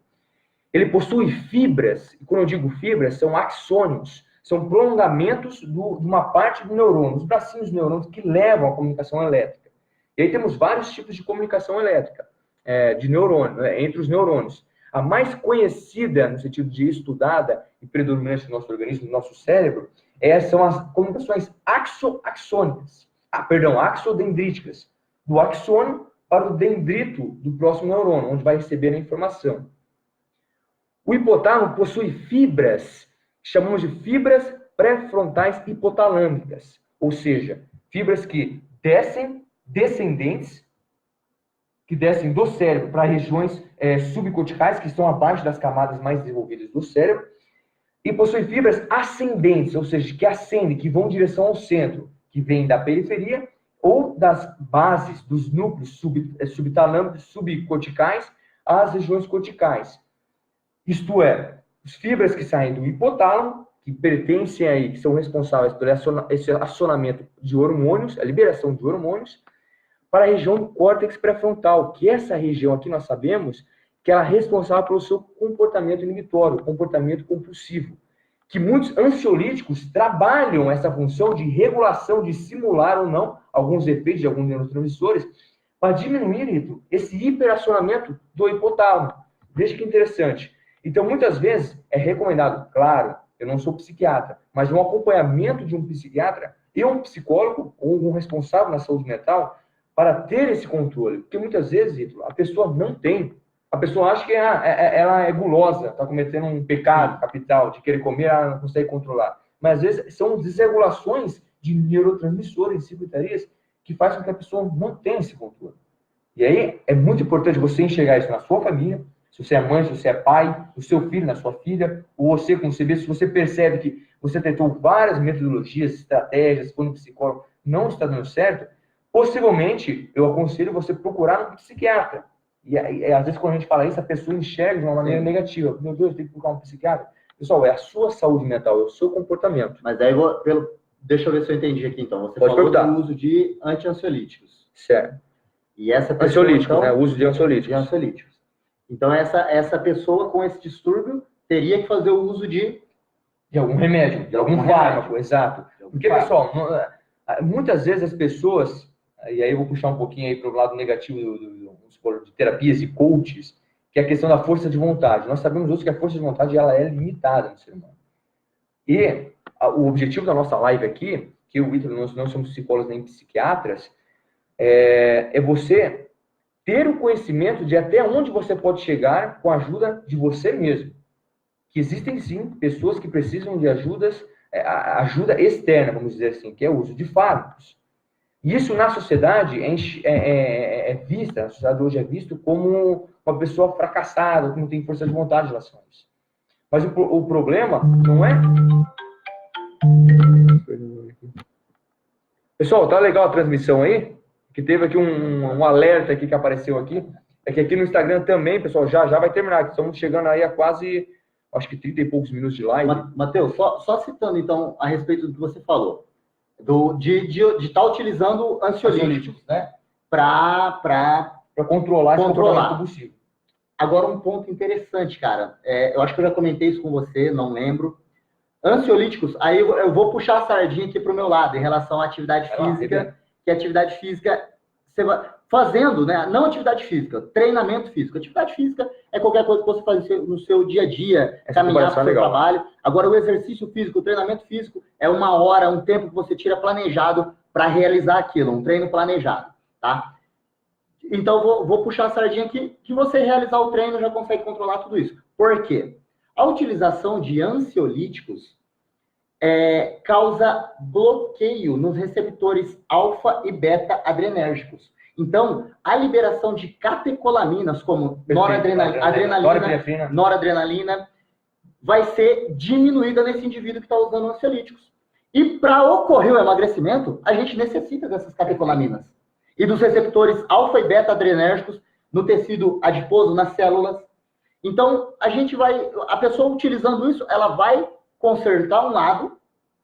ele possui fibras, e quando eu digo fibras, são axônios, são prolongamentos de uma parte do neurônio, os bracinhos do neurônio que levam à comunicação elétrica. E aí temos vários tipos de comunicação elétrica. de neurônio, né, entre os neurônios. A mais conhecida, no sentido de estudada e predominante no nosso organismo, no nosso cérebro, são as comunicações axodendríticas, do axônio para o dendrito do próximo neurônio, onde vai receber a informação. O hipotálamo possui fibras, que chamamos de fibras pré-frontais hipotalâmicas, ou seja, fibras que descendentes, que descem do cérebro para regiões subcorticais, que estão abaixo das camadas mais desenvolvidas do cérebro, e possui fibras ascendentes, ou seja, que ascendem, que vão em direção ao centro, que vêm da periferia ou das bases dos núcleos subtalâmicos, subcorticais, às regiões corticais. Isto é, as fibras que saem do hipotálamo, que pertencem aí, que são responsáveis por esse acionamento de hormônios, a liberação de hormônios, para a região do córtex pré-frontal, que essa região aqui nós sabemos que ela é responsável pelo seu comportamento inibitório, comportamento compulsivo, que muitos ansiolíticos trabalham essa função de regulação, de simular ou não alguns efeitos de alguns neurotransmissores, para diminuir esse hiperacionamento do hipotálamo. Veja que interessante. Então, muitas vezes, é recomendado, claro, eu não sou psiquiatra, mas um acompanhamento de um psiquiatra e um psicólogo ou um responsável na saúde mental para ter esse controle. Porque muitas vezes, a pessoa não tem. A pessoa acha que ela é gulosa, está cometendo um pecado capital, de querer comer, ela não consegue controlar. Mas, às vezes, são desregulações de neurotransmissores, secretarias, que fazem com que a pessoa não tenha esse controle. E aí, é muito importante você enxergar isso na sua família, se você é mãe, se você é pai, o seu filho, na sua filha, ou você, como você vê, se você percebe que você tentou várias metodologias, estratégias, quando o psicólogo não está dando certo, possivelmente, eu aconselho você procurar um psiquiatra. E às vezes, quando a gente fala isso, a pessoa enxerga de uma maneira negativa. Meu Deus, tem que procurar um psiquiatra. Pessoal, é a sua saúde mental, é o seu comportamento. Mas aí, deixa eu ver se eu entendi aqui, então. Você Pode falou perguntar. do uso de anti-ansiolíticos. Certo. E essa pessoa, Ansiolíticos, então, né? O uso de ansiolíticos. de ansiolíticos. Então, essa pessoa com esse distúrbio teria que fazer o uso de algum remédio, de algum fármaco, exato. Porque, pessoal, muitas vezes as pessoas, e aí eu vou puxar um pouquinho aí para o lado negativo de terapias e coaches, que é a questão da força de vontade. Nós sabemos hoje que a força de vontade ela é limitada no ser humano. E o objetivo da nossa live aqui, que eu e o Ítalo, nós não somos psicólogos nem psiquiatras, é você ter o conhecimento de até onde você pode chegar com a ajuda de você mesmo. Que existem, sim, pessoas que precisam de ajuda externa, vamos dizer assim, que é o uso de fármacos. E isso na sociedade a sociedade hoje é visto como uma pessoa fracassada, que não tem força de vontade em relação a isso. Mas o problema não é... Pessoal, tá legal a transmissão aí? Que teve aqui um alerta aqui que apareceu aqui. É que aqui no Instagram também, pessoal, já vai terminar. Estamos chegando aí a quase, acho que 30 e poucos minutos de live. Mateus, só citando então a respeito do que você falou, de estar utilizando ansiolíticos, né? Para controlar esse comportamento compulsivo. Agora, um ponto interessante, cara. Eu acho que eu já comentei isso com você, não lembro. Ansiolíticos, aí eu vou puxar a sardinha aqui para o meu lado, em relação à atividade física, que a atividade física, você vai fazendo, né? Não atividade física, treinamento físico. Atividade física é qualquer coisa que você faz no seu dia a dia, caminhar para o seu trabalho. Agora, o exercício físico, o treinamento físico, é uma hora, um tempo que você tira planejado para realizar aquilo, um treino planejado, tá? Então, vou puxar a sardinha aqui, que você realizar o treino já consegue controlar tudo isso. Por quê? A utilização de ansiolíticos causa bloqueio nos receptores alfa e beta adrenérgicos. Então, a liberação de catecolaminas, como noradrenalina, vai ser diminuída nesse indivíduo que está usando ansiolíticos. E para ocorrer o emagrecimento, a gente necessita dessas catecolaminas. E dos receptores alfa e beta adrenérgicos no tecido adiposo, nas células. Então, a pessoa utilizando isso, ela vai consertar um lado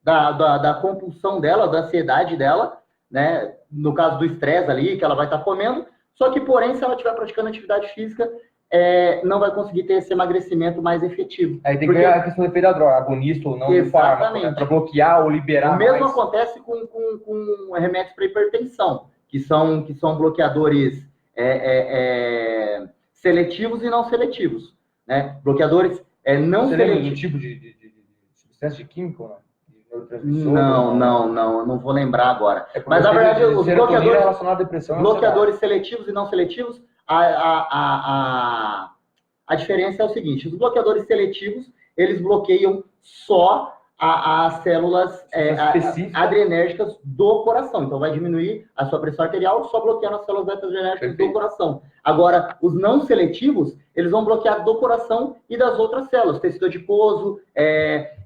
da compulsão dela, da ansiedade dela, né? No caso do estresse ali, que ela vai estar comendo. Só que, porém, se ela estiver praticando atividade física, não vai conseguir ter esse emagrecimento mais efetivo. Aí tem que ver a questão do efeito da droga, agonista ou não, do fármaco, né? Para bloquear ou liberar. O mesmo acontece com remédios para hipertensão, que são bloqueadores seletivos e não seletivos, né? Bloqueadores não Você seletivos. lembra do tipo de substância de químico, né? Não vou lembrar agora. Mas, na verdade, os bloqueadores seletivos e não seletivos, a diferença é o seguinte: os bloqueadores seletivos, eles bloqueiam só as células adrenérgicas do coração. Então, vai diminuir a sua pressão arterial só bloqueando as células adrenérgicas do coração. Agora, os não seletivos, eles vão bloquear do coração e das outras células, tecido adiposo,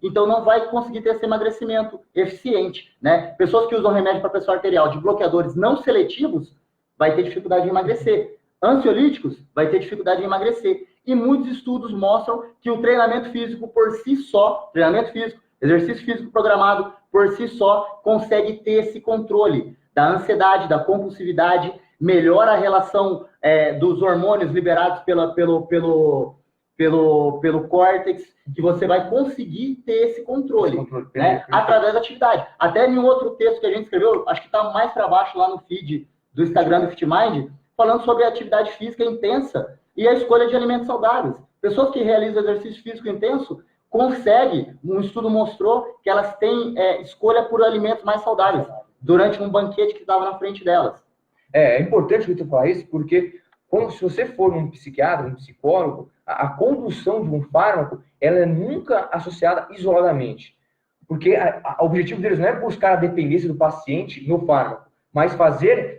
então não vai conseguir ter esse emagrecimento eficiente, né? Pessoas que usam remédio para pressão arterial de bloqueadores não seletivos, vai ter dificuldade em emagrecer. Ansiolíticos, vai ter dificuldade em emagrecer. E muitos estudos mostram que o treinamento físico por si só, exercício físico programado por si só, consegue ter esse controle da ansiedade, da compulsividade, melhora a relação dos hormônios liberados pelo córtex, que você vai conseguir ter esse controle, né? Através da atividade. Até em um outro texto que a gente escreveu, acho que está mais para baixo lá no feed do Instagram do FitMind, falando sobre a atividade física intensa e a escolha de alimentos saudáveis. Pessoas que realizam exercício físico intenso conseguem, um estudo mostrou que elas têm escolha por alimentos mais saudáveis durante um banquete que estava na frente delas. É importante que tu falar isso, porque se você for um psiquiatra, um psicólogo, a condução de um fármaco, ela é nunca associada isoladamente. Porque o objetivo deles não é buscar a dependência do paciente no fármaco, mas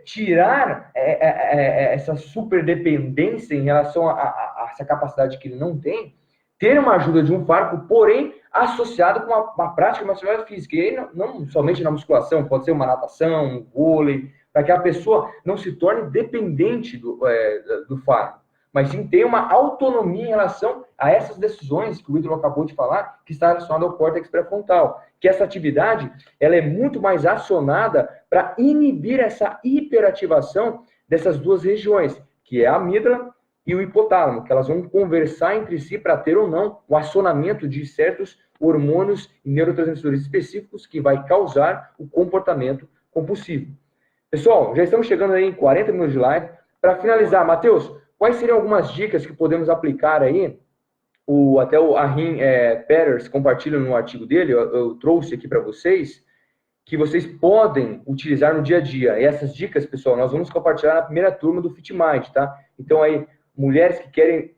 tirar essa superdependência em relação a essa capacidade que ele não tem, ter uma ajuda de um fármaco, porém associado com uma prática de uma atividade física. E aí, não somente na musculação, pode ser uma natação, um vôlei, para que a pessoa não se torne dependente do fármaco, mas sim ter uma autonomia em relação a essas decisões que o Ítalo acabou de falar, que está relacionado ao córtex pré-frontal, que essa atividade ela é muito mais acionada para inibir essa hiperativação dessas duas regiões, que é a amígdala e o hipotálamo, que elas vão conversar entre si para ter ou não o acionamento de certos hormônios e neurotransmissores específicos que vai causar o comportamento compulsivo. Pessoal, já estamos chegando aí em 40 minutos de live. Para finalizar, Matheus, quais seriam algumas dicas que podemos aplicar aí? Até o Arim Peters compartilha no artigo dele, eu trouxe aqui para vocês, que vocês podem utilizar no dia a dia. E essas dicas, pessoal, nós vamos compartilhar na primeira turma do FitMind, tá? Então aí, mulheres que querem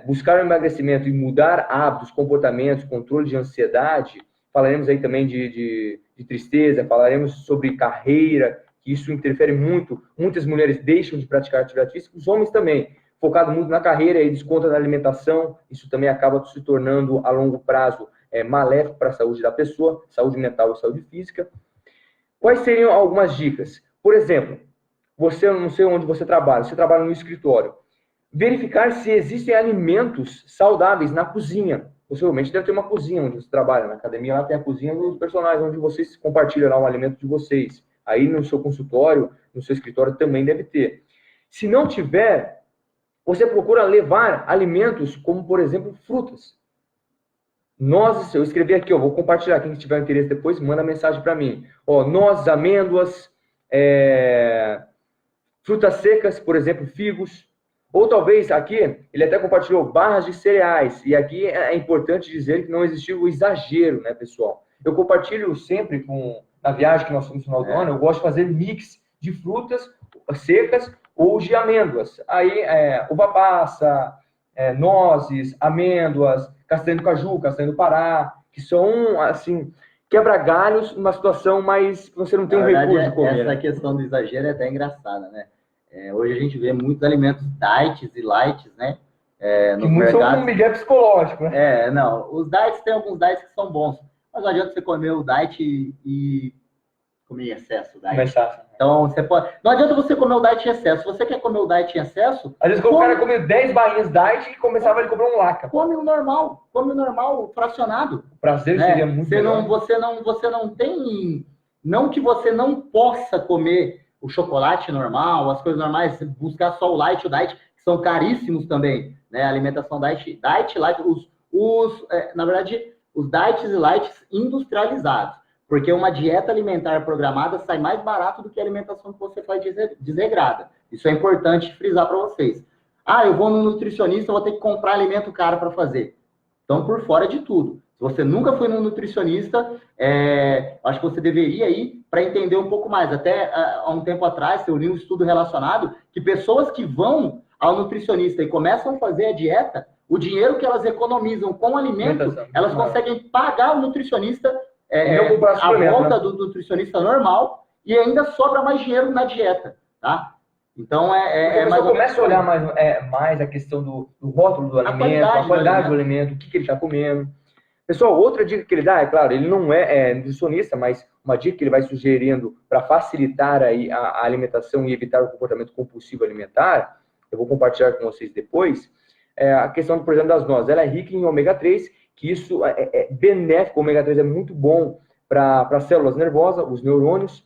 buscar um emagrecimento e mudar hábitos, comportamentos, controle de ansiedade, falaremos aí também de tristeza, falaremos sobre carreira, que isso interfere muito. Muitas mulheres deixam de praticar atividade física, os homens também, focado muito na carreira e desconta na alimentação, isso também acaba se tornando, a longo prazo, maléfico para a saúde da pessoa, saúde mental e saúde física. Quais seriam algumas dicas? Por exemplo, eu não sei onde você trabalha no escritório, verificar se existem alimentos saudáveis na cozinha. Possivelmente deve ter uma cozinha onde você trabalha. Na academia, lá tem a cozinha dos personagens, onde vocês compartilham lá um alimento de vocês. Aí no seu consultório, no seu escritório também deve ter. Se não tiver, você procura levar alimentos como, por exemplo, frutas. Nozes, eu escrevi aqui, vou compartilhar. Quem tiver interesse depois, manda mensagem para mim. Nozes, amêndoas, frutas secas, por exemplo, figos. Ou talvez aqui, ele até compartilhou barras de cereais. E aqui é importante dizer que não existiu o exagero, né, pessoal? Eu compartilho sempre na viagem que nós fomos no final do ano, eu gosto de fazer mix de frutas secas ou de amêndoas. Aí, uva passa, nozes, amêndoas, castanha do caju, castanha do Pará, que são, assim, quebra-galhos numa situação mais que você não tem recurso de comer. Essa questão do exagero é até engraçada, né? Hoje a gente vê muitos alimentos diets e lights, né? No mercado. São um migué psicológico, né? Não. Os diets, tem alguns diets que são bons. Mas não adianta você comer o diet e comer em excesso. Então, não adianta você comer o diet em excesso. Se você quer comer o diet em excesso... Às vezes o cara comeu 10 bainhas diet e começava a comprar um laca. Come o normal, fracionado. O prazer seria muito melhor. Você não tem... Não que você não possa comer o chocolate normal, as coisas normais, buscar só o light, que são caríssimos também, né? A alimentação diet, light, na verdade, os diets e lights industrializados, porque uma dieta alimentar programada sai mais barato do que a alimentação que você faz desregrada. Isso é importante frisar para vocês. Ah, eu vou no nutricionista, vou ter que comprar alimento caro para fazer. Então, por fora de tudo. Se você nunca foi no nutricionista, acho que você deveria ir para entender um pouco mais. Até há um tempo atrás, eu li um estudo relacionado que pessoas que vão ao nutricionista e começam a fazer a dieta, o dinheiro que elas economizam com alimento, elas conseguem pagar o nutricionista a volta do nutricionista normal e ainda sobra mais dinheiro na dieta, tá? Então, você começa a olhar mais a questão do rótulo do alimento, a qualidade do alimento, o que ele está comendo. Pessoal, outra dica que ele dá, é claro, ele não é nutricionista, mas uma dica que ele vai sugerindo para facilitar aí a alimentação e evitar o comportamento compulsivo alimentar, eu vou compartilhar com vocês depois, a questão, por exemplo, das nozes. Ela é rica em ômega 3, que isso é benéfico, o ômega 3 é muito bom para as células nervosas, os neurônios.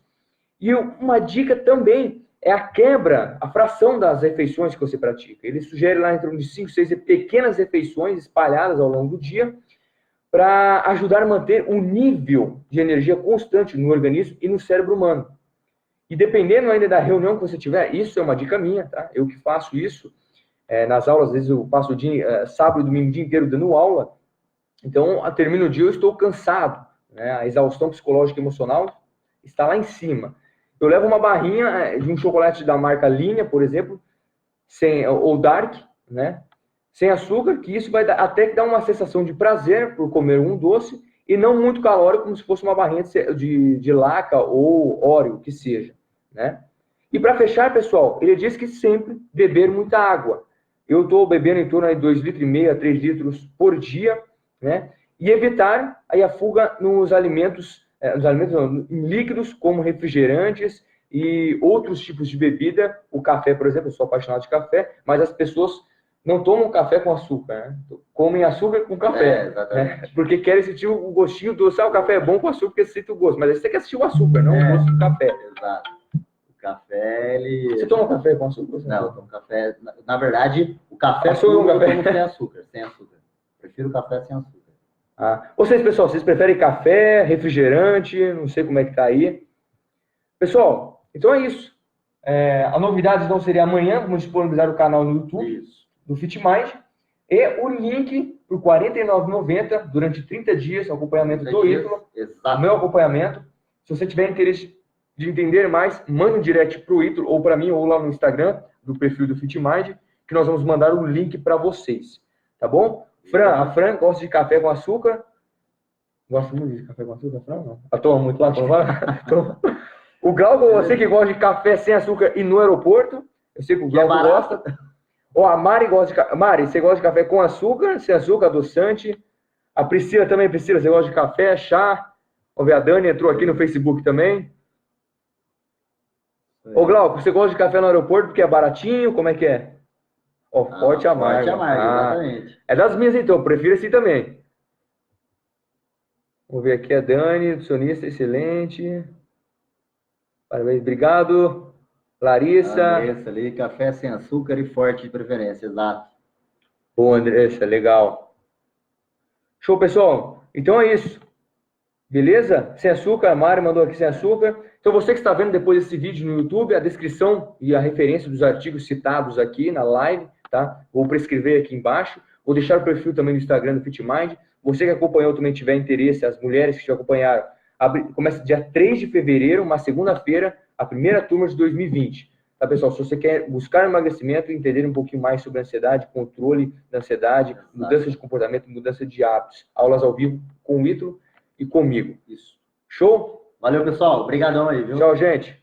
E uma dica também é a quebra, a fração das refeições que você pratica. Ele sugere lá em torno de 5, 6 pequenas refeições espalhadas ao longo do dia para ajudar a manter um nível de energia constante no organismo e no cérebro humano. E dependendo ainda da reunião que você tiver, isso é uma dica minha, tá? Eu que faço isso nas aulas, às vezes eu passo o dia, sábado e domingo o dia inteiro dando aula, então, termino o dia, eu estou cansado, né? A exaustão psicológica e emocional está lá em cima. Eu levo uma barrinha de um chocolate da marca Linha, por exemplo, ou Dark, né? Sem açúcar, que isso vai até que dar uma sensação de prazer por comer um doce e não muito calórico, como se fosse uma barrinha de Laca ou Oreo, que seja, né? E para fechar, pessoal, ele diz que sempre beber muita água. Eu estou bebendo em torno de 2,5 litros a 3 litros por dia, né? E evitar aí a fuga nos alimentos em líquidos, como refrigerantes e outros tipos de bebida. O café, por exemplo, eu sou apaixonado de café, mas as pessoas não tomam café com açúcar, né? Comem açúcar com café, né? Porque querem sentir o gostinho doce. O café é bom com açúcar porque você sente o gosto, mas aí você quer sentir o açúcar, não o gosto do café. Exato. O café, ele... Você toma café com açúcar? Não, eu tomo café... Na verdade, o café eu tomo sem açúcar, Prefiro café sem açúcar. Vocês, pessoal, vocês preferem café, refrigerante? Não sei como é que tá aí. Pessoal, então é isso. A novidade então seria amanhã, vamos disponibilizar o canal no YouTube do FitMind e o link por R$ 49,90 durante 30 dias, acompanhamento do Ítalo, o meu acompanhamento. Se você tiver interesse de entender mais, mande um direct para o Ítalo ou para mim ou lá no Instagram do perfil do FitMind, que nós vamos mandar o link para vocês, tá bom? A Fran gosta de café com açúcar. Gosta muito de café com açúcar, Fran? Não. Ela toma muito lá? O Glauco, você que gosta de café sem açúcar e no aeroporto. Eu sei que o Glauco gosta. A Mari gosta de Mari, você gosta de café com açúcar, sem açúcar, adoçante. A Priscila também, Priscila, você gosta de café, chá. A Dani entrou aqui no Facebook também. Ô Glauco, você gosta de café no aeroporto porque é baratinho? Como é que é? Forte amargo. Forte amargo, exatamente. É das minhas então, prefiro assim também. Vamos ver aqui a Dani, nutricionista, excelente. Parabéns, obrigado. Larissa ali, café sem açúcar e forte de preferência, exato. Bom, Andressa, legal. Show, pessoal. Então é isso. Beleza? Sem açúcar, a Mari mandou aqui sem açúcar. Então você que está vendo depois desse vídeo no YouTube, a descrição e a referência dos artigos citados aqui na live, tá? Vou prescrever aqui embaixo. Vou deixar o perfil também no Instagram do FitMind. Você que acompanhou também tiver interesse, as mulheres que te acompanharam, começa dia 3 de fevereiro, uma segunda-feira, a primeira turma de 2020. Tá, pessoal? Se você quer buscar emagrecimento e entender um pouquinho mais sobre ansiedade, controle da ansiedade, mudança de comportamento, mudança de hábitos, aulas ao vivo com o Ítalo e comigo. Isso. Show? Valeu, pessoal. Obrigadão aí, viu? Tchau, gente.